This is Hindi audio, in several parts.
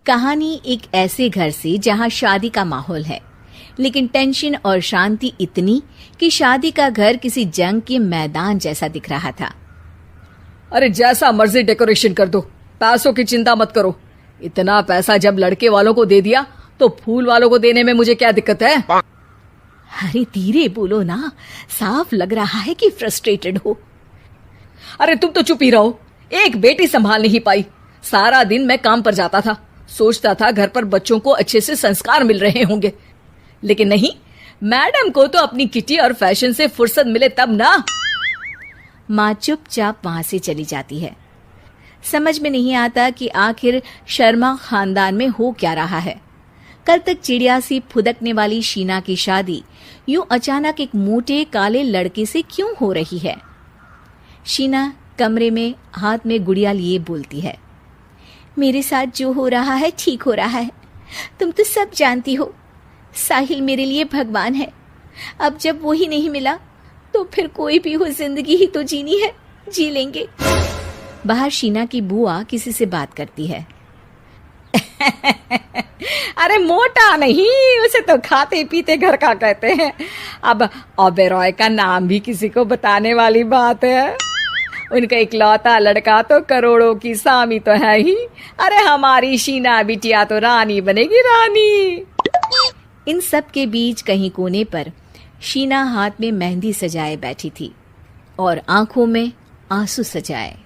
कहानी एक ऐसे घर से जहां शादी का माहौल है, लेकिन टेंशन और शांति इतनी कि शादी का घर किसी जंग के मैदान जैसा दिख रहा था। अरे जैसा मर्जी डेकोरेशन कर दो, पैसों की चिंता मत करो। इतना पैसा जब लड़के वालों को दे दिया तो फूल वालों को देने में मुझे क्या दिक्कत है? अरे धीरे बोलो ना, साफ लग रहा है कि फ्रस्ट्रेटेड हो। अरे तुम तो चुप ही रहो। एक बेटी संभाल नहीं पाई। सारा दिन मैं काम पर जाता था, सोचता था घर पर बच्चों को अच्छे से संस्कार मिल रहे होंगे, लेकिन नहीं, मैडम को तो अपनी किटी और फैशन से फुर्सत मिले तब ना। माँ चुपचाप वहां से चली जाती है। समझ में नहीं आता कि आखिर शर्मा खानदान में हो क्या रहा है। कल तक चिड़िया सी फुदकने वाली शीना की शादी यूं अचानक एक मोटे काले लड़के से क्यों हो रही है? शीना कमरे में हाथ में गुड़िया लिए बोलती है, मेरे साथ जो हो रहा है ठीक हो रहा है। तुम तो सब जानती हो, साहिल मेरे लिए भगवान है। अब जब वो ही नहीं मिला तो फिर कोई भी हो, जिंदगी ही तो जीनी है, जी लेंगे। बाहर शीना की बुआ किसी से बात करती है। अरे मोटा नहीं, उसे तो खाते पीते घर का कहते हैं। अब ओबेरॉय का नाम भी किसी को बताने वाली बात है। उनका इकलौता लड़का तो करोड़ों की सामी तो है ही। अरे हमारी शीना बिटिया तो रानी बनेगी, रानी। इन सब के बीच कहीं कोने पर शीना हाथ में मेहंदी सजाए बैठी थी और आंखों में आंसू सजाए।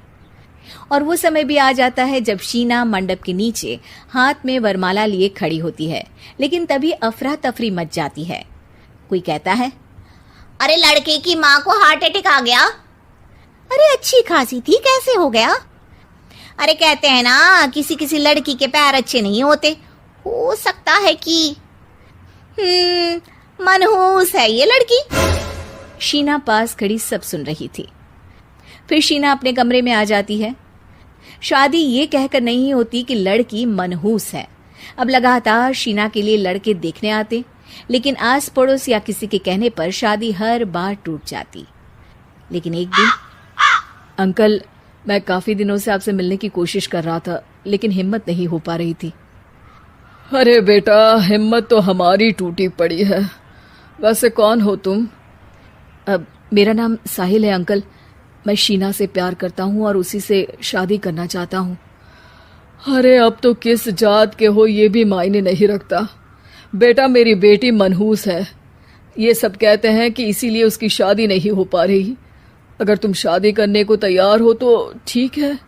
और वो समय भी आ जाता है जब शीना मंडप के नीचे हाथ में वरमाला लिए खड़ी होती है, लेकिन तभी अफरा तफरी मच जाती है। कोई कहता है, अरे लड़के की माँ को हार्ट अटैक आ गया। अरे अच्छी खासी थी, कैसे हो गया? अरे कहते हैं ना, किसी किसी लड़की के पैर अच्छे नहीं होते। हो सकता है कि मनहूस है ये लड़की। शीना पास खड़ी सब सुन रही थी। फिर शीना अपने कमरे में आ जाती है। शादी ये कहकर नहीं होती कि लड़की मनहूस है। अब लगातार शीना के लिए लड़के देखने आते, लेकिन आस पड़ोस या किसी के कहने पर शादी हर बार टूट जाती। लेकिन एक दिन, अंकल, मैं काफी दिनों से आपसे मिलने की कोशिश कर रहा था, लेकिन हिम्मत नहीं हो पा रही थी। अरे बेटा, हिम्मत तो हमारी टूटी पड़ी है। वैसे कौन हो तुम? अब मेरा नाम साहिल है अंकल। मैं शीना से प्यार करता हूँ और उसी से शादी करना चाहता हूँ। अरे अब तो किस जात के हो ये भी मायने नहीं रखता। बेटा, मेरी बेटी मनहूस है। ये सब कहते हैं कि इसीलिए उसकी शादी नहीं हो पा रही। अगर तुम शादी करने को तैयार हो तो ठीक है।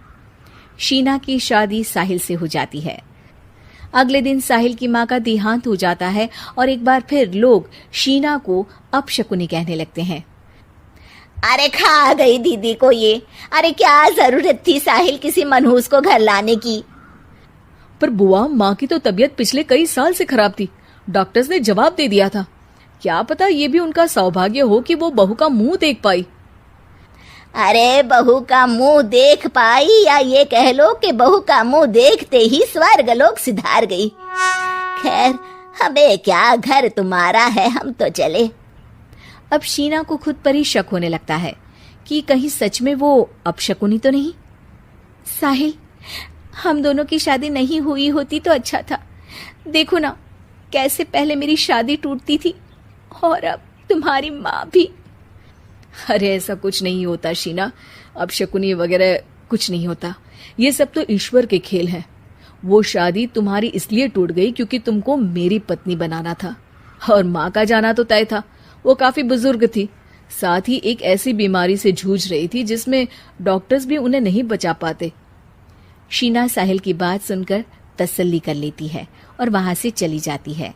शीना की शादी साहिल से हो जाती है। अगले दिन साहिल की माँ का देहांत हो जाता है और एक बार फिर लोग शीना को अपशकुनी कहने लगते हैं। अरे खा गई दीदी को ये। अरे क्या जरूरत थी साहिल किसी मनहूस को घर लाने की? पर बुआ, माँ की तो तबीयत पिछले कई साल से खराब थी। डॉक्टर्स ने जवाब दे दिया था। क्या पता ये भी उनका सौभाग्य हो कि वो बहू का मुंह देख पाई। अरे बहू का मुंह देख पाई, या ये कह लो कि बहू का मुंह देखते ही स्वर्ग लोक सिधार गई। खैर, हमें क्या, घर तुम्हारा है, हम तो चले। अब शीना को खुद पर ही शक होने लगता है कि कहीं सच में वो अपशकुनी तो नहीं। साहिल, हम दोनों की शादी नहीं हुई होती तो अच्छा था। देखो ना, कैसे पहले मेरी शादी टूटती थी और अब तुम्हारी माँ भी। अरे ऐसा कुछ नहीं होता शीना, अपशकुनी वगैरह कुछ नहीं होता। ये सब तो ईश्वर के खेल हैं। वो शादी तुम्हारी इसलिए टूट गई क्योंकि तुमको मेरी पत्नी बनाना था, और माँ का जाना तो तय था। वो काफी बुजुर्ग थी, साथ ही एक ऐसी बीमारी से जूझ रही थी जिसमें डॉक्टर्स भी उन्हें नहीं बचा पाते। शीना साहिल की बात सुनकर तसल्ली कर लेती है और वहां से चली जाती है।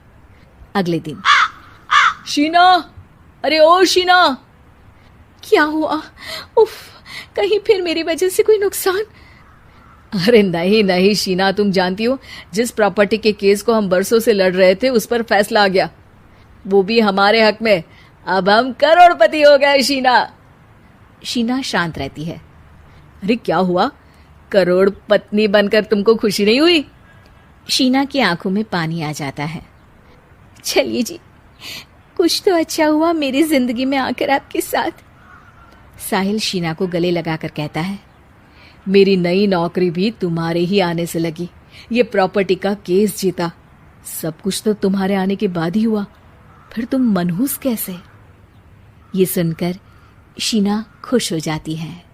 अगले दिन, शीना, अरे ओ शीना। क्या हुआ? उफ, कहीं फिर मेरी वजह से कोई नुकसान? अरे नहीं नहीं शीना, तुम जानती हो, जिस प्रॉपर्टी के केस को हम बरसों से लड़ रहे थे उस पर फैसला आ गया, वो भी हमारे हक में। अब हम करोड़पति हो गए शीना। शीना शांत रहती है। अरे क्या हुआ? करोड़ पत्नी बनकर तुमको खुशी नहीं हुई? शीना की आंखों में पानी आ जाता है। चलिए जी, कुछ तो अच्छा हुआ मेरी जिंदगी में आकर आपके साथ। साहिल शीना को गले लगाकर कहता है। मेरी नई नौकरी भी तुम्हारे ही आने से लगी, ये प्रॉपर्टी का केस जीता, सब कुछ तो तुम्हारे आने के बाद ही हुआ। फिर तुम मनहूस कैसे? ये सुनकर शीना खुश हो जाती है।